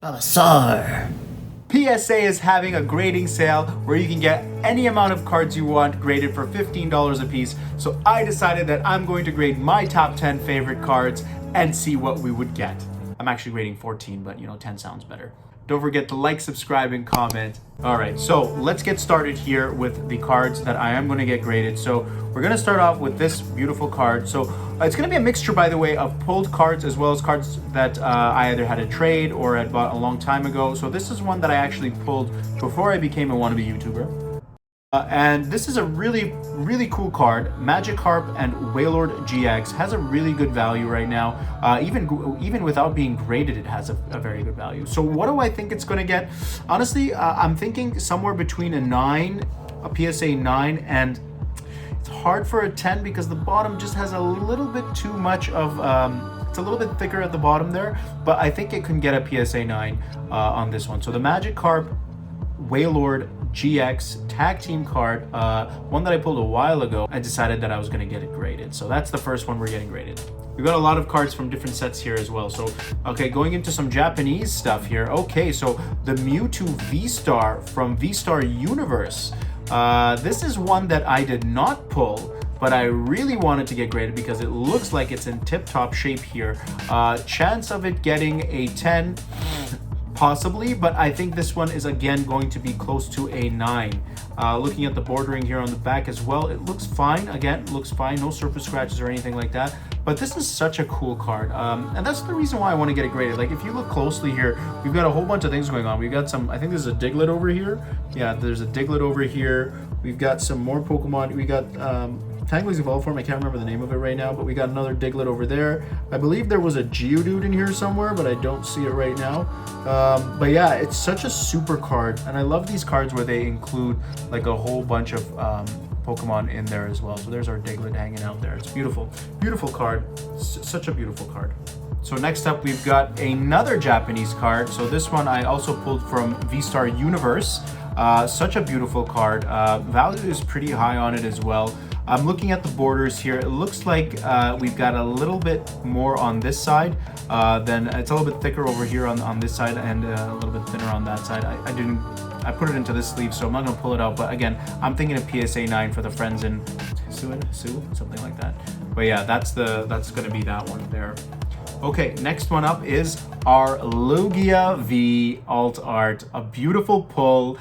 Balasar. PSA is having a grading sale where you can get any amount of cards you want graded for $15 a piece. So I decided that I'm going to grade my top 10 favorite cards and see what we would get. I'm actually grading 14, but 10 sounds better. Don't forget to like, subscribe, and comment. All right, so let's get started here with the cards that I am going to get graded. So we're going to start off with this beautiful card. So it's going to be a mixture, by the way, of pulled cards as well as cards that I either had a trade or had bought a long time ago. So this is one that I actually pulled before I became a wannabe YouTuber. And this is a really, really cool card. Magikarp and Wailord GX has a really good value right now. Even without being graded, it has a very good value. So what do I think it's going to get? Honestly, I'm thinking somewhere between a PSA 9, and it's hard for a 10 because the bottom just has a little bit too much of... it's a little bit thicker at the bottom there, but I think it can get a PSA 9 on this one. So the Magikarp Wailord GX tag team card, one that I pulled a while ago, I decided that I was going to get it graded. So that's the first one we're getting graded. We've got a lot of cards from different sets here as well. So, okay, going into some Japanese stuff here. Okay, so the Mewtwo V-Star from V-Star Universe. This is one that I did not pull, but I really wanted to get graded because it looks like it's in tip-top shape here. Chance of it getting a 10... possibly, but I think this one is again going to be close to a 9. Looking at the bordering here on the back as well, it looks fine. Again, looks fine, no surface scratches or anything like that. But this is such a cool card, and that's the reason why I want to get it graded. Like, if you look closely here, we've got a whole bunch of things going on. We've got some, I think there's a Diglett over here. Yeah, there's a Diglett over here. We've got some more Pokemon. We got Tangling's Evolved Form. I can't remember the name of it right now, but we got another Diglett over there. I believe there was a Geodude in here somewhere, but I don't see it right now. But yeah, it's such a super card, and I love these cards where they include like a whole bunch of Pokemon in there as well. So there's our Diglett hanging out there. It's beautiful, beautiful card. Such a beautiful card. So next up, we've got another Japanese card. So this one I also pulled from V-Star Universe. Such a beautiful card. Value is pretty high on it as well. I'm looking at the borders here. It looks like we've got a little bit more on this side. Then it's a little bit thicker over here on this side, and a little bit thinner on that side. I put it into this sleeve, so I'm not gonna pull it out. But again, I'm thinking of PSA 9 for the friends in Sue, something like that. But yeah, that's gonna be that one there. Okay, next one up is our Lugia V Alt Art. A beautiful pull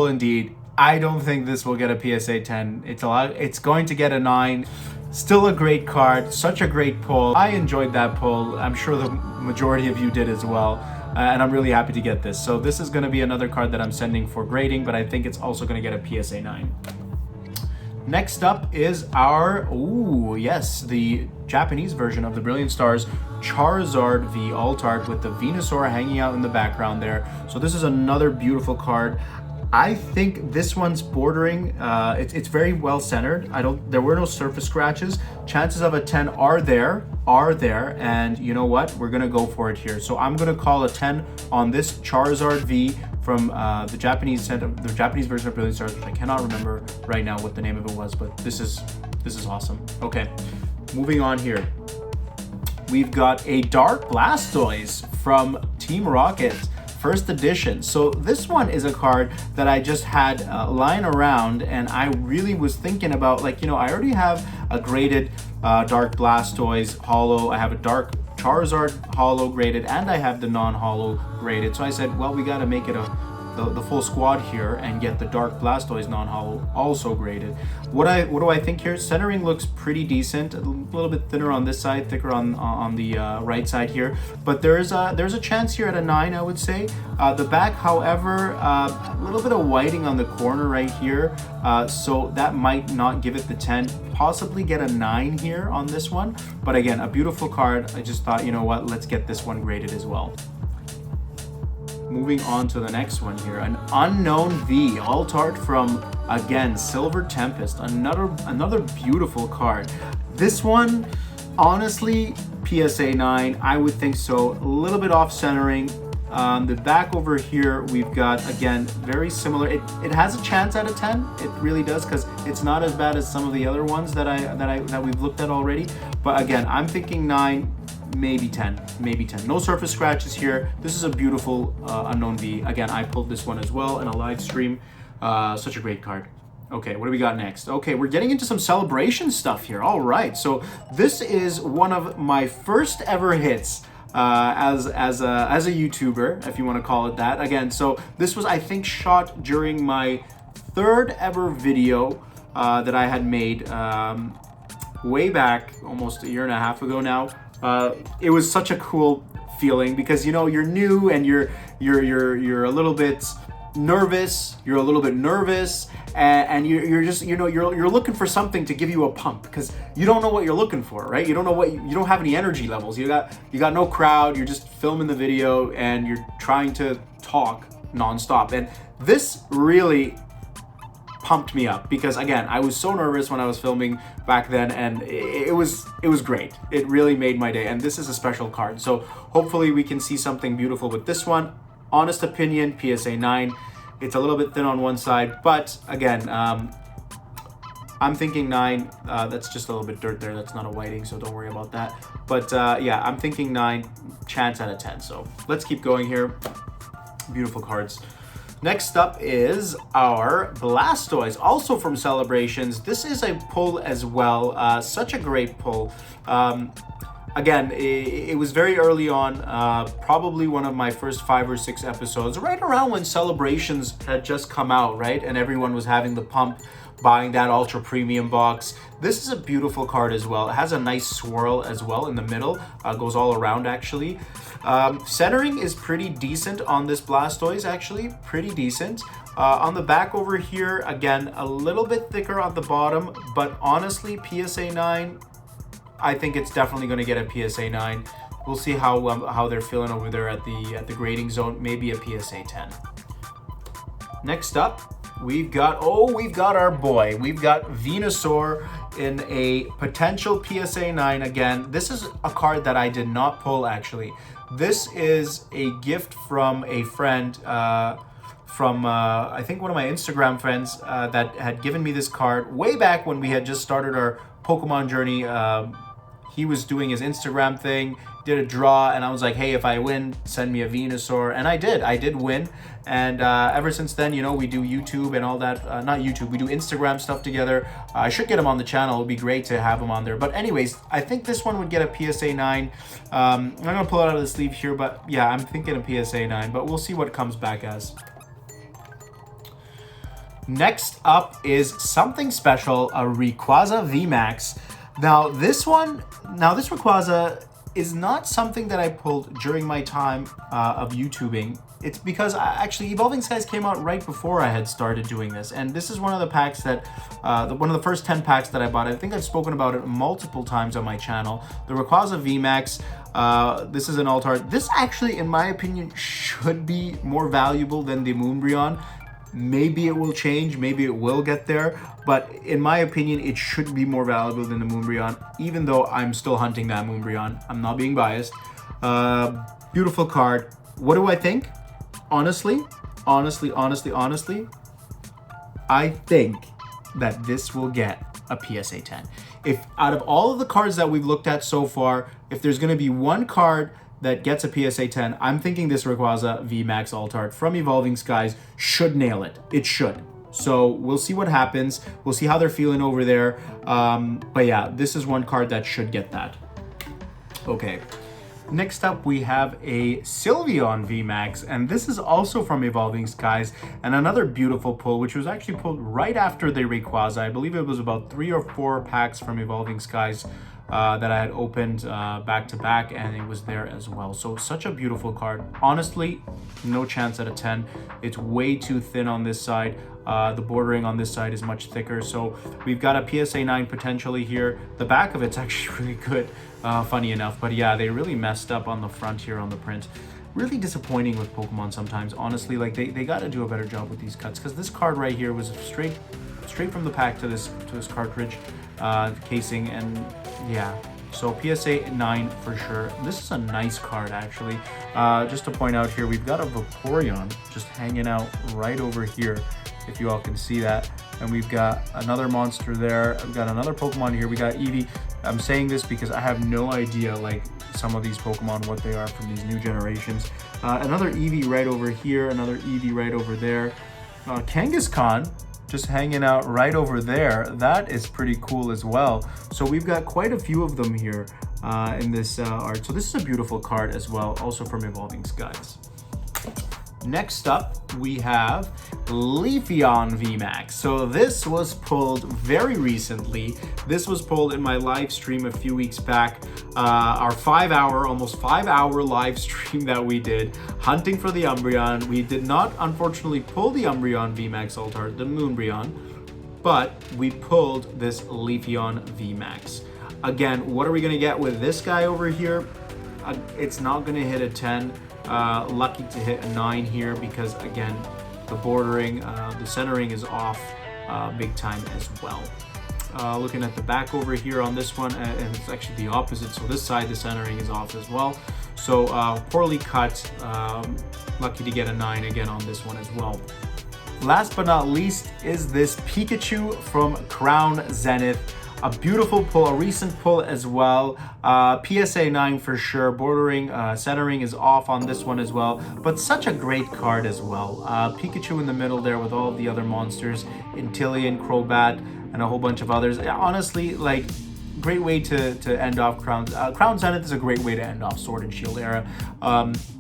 indeed. I don't think this will get a PSA 10. It's going to get a 9. Still a great card, such a great pull. I enjoyed that pull. I'm sure the majority of you did as well. And I'm really happy to get this. So this is going to be another card that I'm sending for grading, but I think it's also going to get a PSA 9. Next up is our, the Japanese version of the Brilliant Stars Charizard V Alt Art with the Venusaur hanging out in the background there. So this is another beautiful card. I think this one's bordering, it's very well centered. There were no surface scratches. Chances of a 10 are there, and you know what? We're gonna go for it here. So I'm gonna call a 10 on this Charizard V from the Japanese version of Brilliant Stars, which I cannot remember right now what the name of it was, but this is awesome. Okay, moving on here. We've got a Dark Blastoise from Team Rocket. First edition. So this one is a card that I just had lying around, and I really was thinking about, like, I already have a graded Dark Blastoise holo. I have a Dark Charizard holo graded, and I have the non-holo graded. So I said, well, we got to make it the full squad here and get the Dark Blastoise non-holo also graded. What do I think here? Centering looks pretty decent. A little bit thinner on this side, thicker on the right side here. But there's a chance here at a 9, I would say. The back, however, a little bit of whiting on the corner right here. So that might not give it the 10. Possibly get a 9 here on this one. But again, a beautiful card. I just thought, you know what? Let's get this one graded as well. Moving on to the next one here, an Unknown V Alt Art from, again, Silver Tempest. Another beautiful card. This one, honestly, PSA 9, I would think so. A little bit off centering. The back over here, we've got, again, very similar. It has a chance at a 10. It really does, because it's not as bad as some of the other ones that we've looked at already. But again, I'm thinking 9. maybe 10, maybe 10. No surface scratches here. This is a beautiful Unknown V. Again, I pulled this one as well in a live stream. Such a great card. Okay, what do we got next? Okay, we're getting into some celebration stuff here. All right, so this is one of my first ever hits as a YouTuber, if you want to call it that. Again, so this was, I think, shot during my third ever video that I had made way back, almost a year and a half ago now. It was such a cool feeling because, you know, you're new and you're a little bit nervous. You're a little bit nervous, and you're just, you know, you're looking for something to give you a pump because you don't know what you're looking for, right? You don't know what you don't have any energy levels. You got no crowd. You're just filming the video and you're trying to talk nonstop. And this really pumped me up because, again, I was so nervous when I was filming back then, and it was great. It really made my day, and this is a special card. So hopefully we can see something beautiful with this one. Honest opinion, PSA 9. It's a little bit thin on one side, but again, I'm thinking 9. That's just a little bit dirt there. That's not a whiting, so don't worry about that. But yeah, I'm thinking 9, chance out of 10. So let's keep going here. Beautiful cards. Next up is our Blastoise, also from Celebrations. This is a pull as well. Such a great pull. Again, it was very early on, probably one of my first 5 or 6 episodes, right around when Celebrations had just come out, right? And everyone was having the pump, buying that ultra premium box. This is a beautiful card as well. It has a nice swirl as well in the middle, goes all around actually. Centering is pretty decent on this Blastoise, actually, pretty decent. On the back over here, again, a little bit thicker on the bottom, but honestly, PSA 9, I think it's definitely going to get a PSA 9. We'll see how they're feeling over there at the grading zone, maybe a PSA 10. Next up, we've got our boy. We've got Venusaur in a potential PSA 9 again. This is a card that I did not pull, actually. This is a gift from a friend, from I think one of my Instagram friends that had given me this card way back when we had just started our Pokemon journey. He was doing his Instagram thing, did a draw, and I was like, hey, if I win, send me a Venusaur. And I did win. And ever since then, you know, we do YouTube and all that, not YouTube, we do Instagram stuff together. I should get him on the channel. It would be great to have him on there. But anyways, I think this one would get a PSA 9. I'm going to pull it out of the sleeve here, but yeah, I'm thinking a PSA 9, but we'll see what it comes back as. Next up is something special, a Rayquaza VMAX. Now this Rayquaza is not something that I pulled during my time of YouTubing. It's because actually Evolving Skies came out right before I had started doing this, and this is one of the packs that one of the first 10 packs that I bought. I think I've spoken about it multiple times on my channel. The Rayquaza VMAX. This is an alt art. This actually, in my opinion, should be more valuable than the Moonbryon. Maybe it will change, maybe it will get there, but in my opinion, it should be more valuable than the Moonbryon, even though I'm still hunting that Moonbryon. I'm not being biased. Beautiful card. What do I think? Honestly, I think that this will get a PSA 10. If out of all of the cards that we've looked at so far, if there's going to be one card that gets a PSA 10, I'm thinking this Rayquaza VMAX Alt Art from Evolving Skies should nail it. It should. So we'll see what happens. We'll see how they're feeling over there. But yeah, this is one card that should get that. Okay. Next up, we have a Sylveon VMAX, and this is also from Evolving Skies, and another beautiful pull, which was actually pulled right after the Rayquaza. I believe it was about 3 or 4 packs from Evolving Skies that I had opened back to back, and it was there as well. So such a beautiful card. Honestly, no chance at a 10. It's way too thin on this side. The bordering on this side is much thicker. So we've got a PSA 9 potentially here. The back of it's actually really good, funny enough. But yeah, they really messed up on the front here on the print. Really disappointing with Pokemon sometimes. Honestly, like they got to do a better job with these cuts, because this card right here was straight from the pack to this cartridge casing, and yeah, so PSA 9 for sure. This is a nice card actually. Just to point out here, we've got a Vaporeon just hanging out right over here, if you all can see that, and we've got another monster there. We've got another Pokemon here. We got Eevee. I'm saying this because I have no idea, like, some of these Pokemon, what they are from these new generations. Another Eevee right over here, another Eevee right over there. Kangaskhan just hanging out right over there. That is pretty cool as well. So we've got quite a few of them here in this art. So this is a beautiful card as well, also from Evolving Skies. Next up, we have Leafeon VMAX. So this was pulled very recently. This was pulled in my live stream a few weeks back. Our almost 5 hour live stream that we did, hunting for the Umbreon. We did not, unfortunately, pull the Umbreon VMAX Altart, the Moonbreon, but we pulled this Leafeon VMAX. Again, what are we gonna get with this guy over here? It's not gonna hit a 10. Lucky to hit a 9 here because, again, the bordering, the centering is off big time as well. Looking at the back over here on this one, and it's actually the opposite. So this side, the centering is off as well. So poorly cut, lucky to get a 9 again on this one as well. Last but not least is this Pikachu from Crown Zenith. A beautiful pull, a recent pull as well. PSA 9 for sure. Bordering, centering is off on this one as well. But such a great card as well. Pikachu in the middle there with all the other monsters. Inteleon, Crobat, and a whole bunch of others. Honestly, like, great way to end off Crown. Crown Zenith is a great way to end off Sword and Shield era.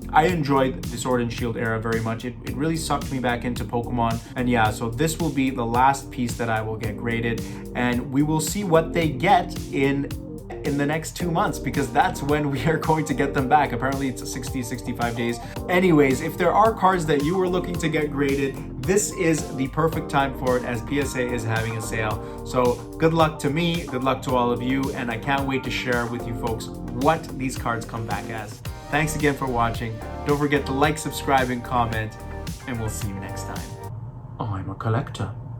I enjoyed the Sword and Shield era very much. It really sucked me back into Pokemon. And yeah, so this will be the last piece that I will get graded. And we will see what they get in the next 2 months, because that's when we are going to get them back. Apparently it's 65 days. Anyways, if there are cards that you were looking to get graded, this is the perfect time for it, as PSA is having a sale. So good luck to me, good luck to all of you, and I can't wait to share with you folks what these cards come back as. Thanks again for watching. Don't forget to like, subscribe, and comment, and we'll see you next time. I'm a collector.